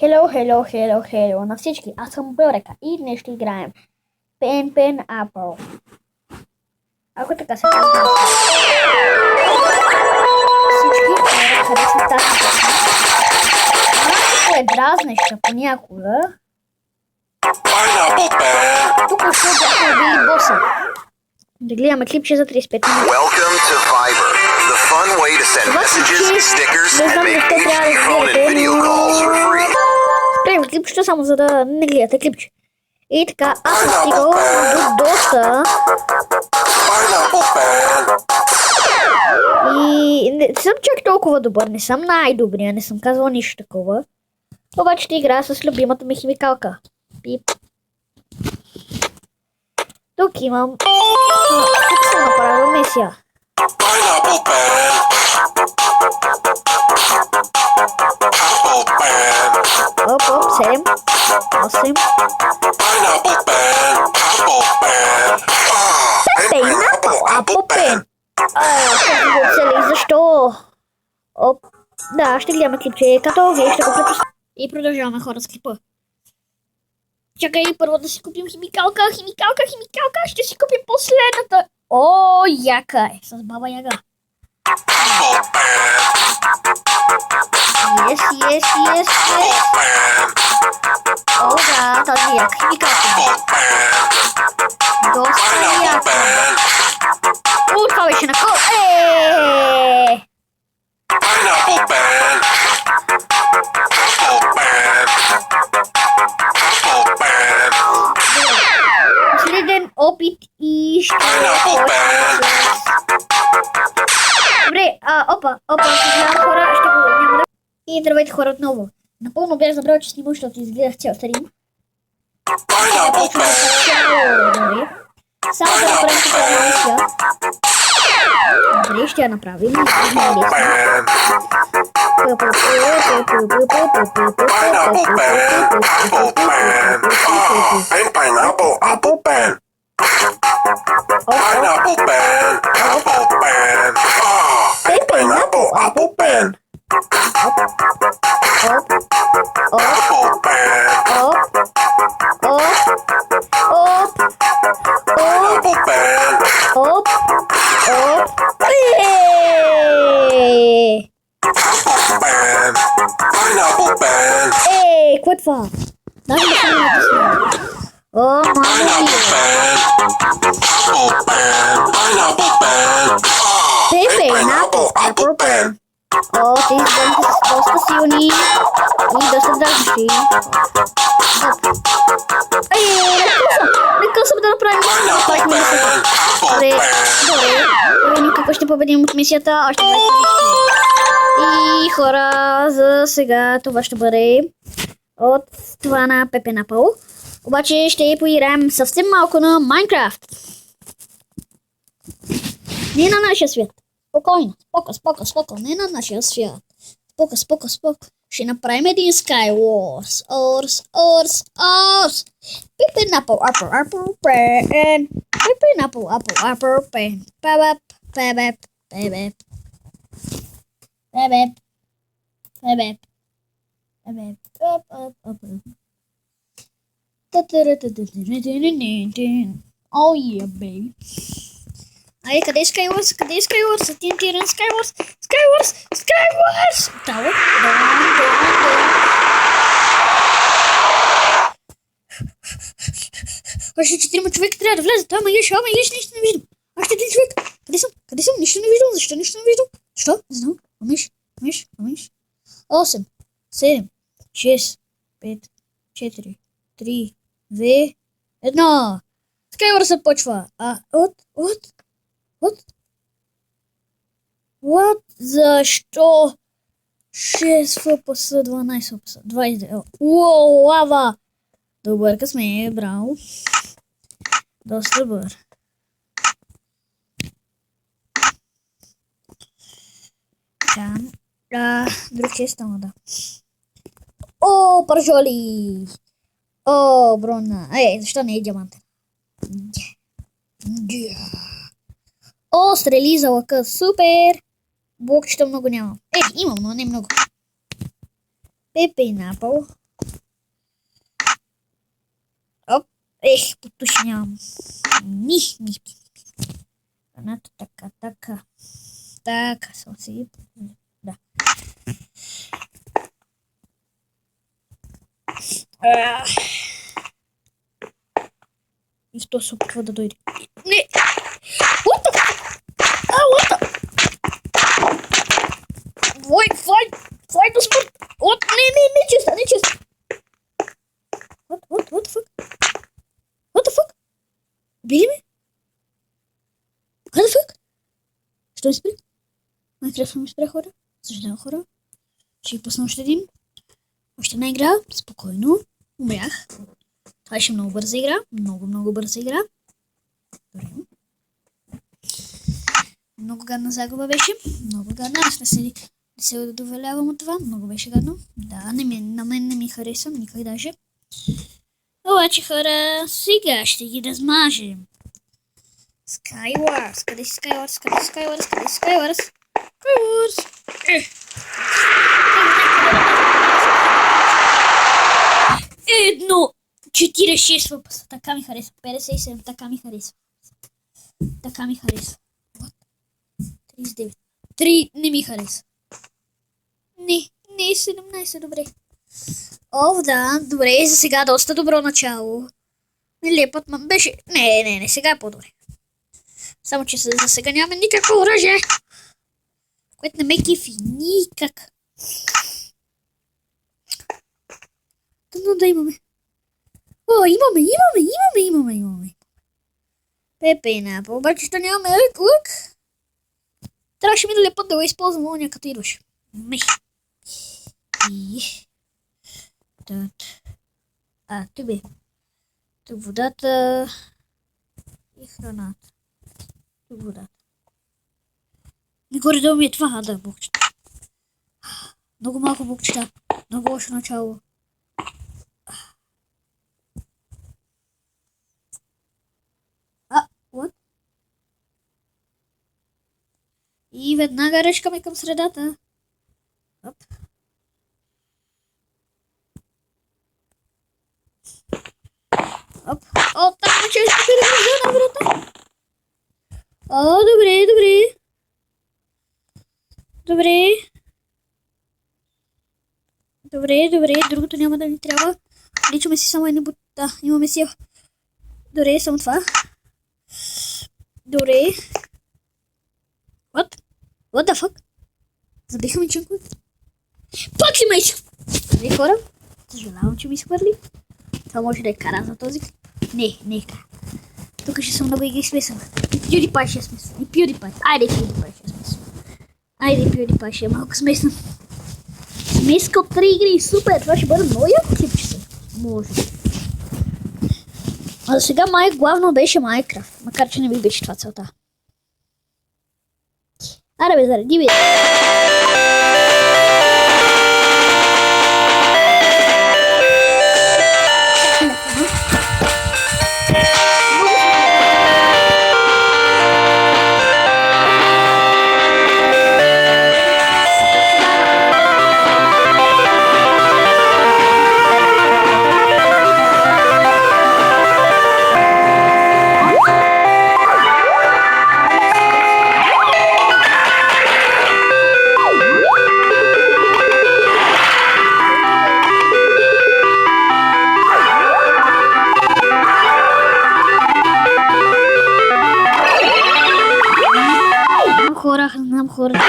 Hello на всички, аз съм Бърека и днес ще играем Pen Apple. Ако така се казва. Всички харесват тази песен. Малко е дразнеща понякога. Тук още бяхме убили боса. Да гледаме клипче за 35 минути. Welcome to Viber, the fun way to send messages, stickers, and make easy phone and video calls for free. Спрем клипчето само за да не гледате клипче. И така, аз съм стигал до доста. И не съм чак толкова добър, не съм най-добрия, не съм казвал нищо такова. Обаче ще играя с любимата ми химикалка. Пип. Тук имам... Тук съм направил мисия. Оп, 7, 8. Apple Pen. Защо? Оп. Да, ще гледаме клипче, като вие ще го препусна. И продължаваме хора с клипа. Чакай първо да си купим химикалка. Ще си купим последната. О, яка е. С баба Яга. Yes. О, да, тази яка химикалка. Доста яка. О, това беше на кол. Последен опит и ще... Добре, опа, хора, ще го няма да... И здравейте хора отново. Напълно бях забрал, че снимам, защото изгледах цял стрим. Само да направим тази мисия. Добре, ще я направим. Какво е това? Даже да съм натисна. О, мамо ми. Apple Pen. О, тези бомби са доста силни и доста дразнещи. Нека съм да направим мисията. Добре, никакво ще победим от мисията, още 20 минути. И хора, за сега това ще бъде от това на Pen Apple. Обаче ще поиграем съвсем малко на Майнкрафт. Не на нашия свят. Спокойно, споко, не на нашия свят. Споко. Ще направим един Skywars. Pen Apple Pen. Pen Apple Pen. Bebep. Oh yeah, baby. Айде, къде е Skywars? Тиран Skywars! Тава. Още 4 човека трябва да влезат. Ама нищо не виждам. Още 1 човек. Къде съм? Нищо не виждам. Защо нищо не виждам? Защо? Не знам. Амиш. 8, 7, 6, 5, 4, 3, 2, 1. Skywars се почва. What? Защо? 6 FPS, 12 FPS, 29. Уоу, лава! Добър късмет, браво. Доста добър. Друг чест стана, да. О, пържоли! О, брона. Защо не е диамантен? О, стрели за лъка. Супер! Блокчета много няма. Имам, но не много. Pen Apple. Ех, потушнявам. Них. Граната, така. Така, само си. Да. И то се опитва да дойде. Не! What the fuck? What the? Fight the sport! What? Не честа! What the fuck? What the fuck? Убили ме? What the fuck? Що ми спри? Майнкрафт ми спря, хора. Съжалявам, хора. Ще ви пусна още един. Още една игра. Спокойно. Умрях. Това беше много бърза игра. Много бърза игра. Добре. Много гадна загуба беше. Много гадна. Аз не се удоволявам от това. Много беше гадно. Да, на мен не ми хареса. Никой даже. Обаче, хора, сега ще ги размажем. Skywars. Къде си Skywars? Едно 46 въпаса. Така ми харесва. 57. Така ми харесва. 39. 3 не ми харесва. Не 17. Добре. Да. Добре. За сега доста добро начало. Лепът беше... Не. Сега е по-добре. Само, че за сега нямаме никакво оръжие. Което не ме кефи. Никак. Но да имаме. Имаме. Пепена. Обаче ще нямаме лък. Трябваше ми да лепът да го използвам, оня като идваш. Тук бе. Тук водата и храната. Тук водата. Нагоре долу ми е това, да, букчета. Много малко букчета. Много лошо начало. What? И веднага решкаме към средата. Оп. Там че ще разлежа на врата. Добре. Другото няма да ни трябва. Личаме си само едни бута. Имаме си. Добре, само това. Добре. What the fuck? Забиха ми чунко. Пак ли ме изхвърли? Хора? Съжалявам, че ми изхвърли. Това може да е кара за този. Не е кара. Тук ще съм много и ги смесен. И PewDiePie ще е смесен. Айде PewDiePie ще е малко смесен. Смеска от 3 игри. Супер. Това ще бъде много яко клипче. Може. А за сега главно беше Майнкрафт. Макар че не ми беше това целта. Аре бе, заради бе. Знам хора.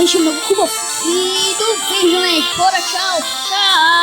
ще много хубав. И до виждане. Хора, чао. Чао.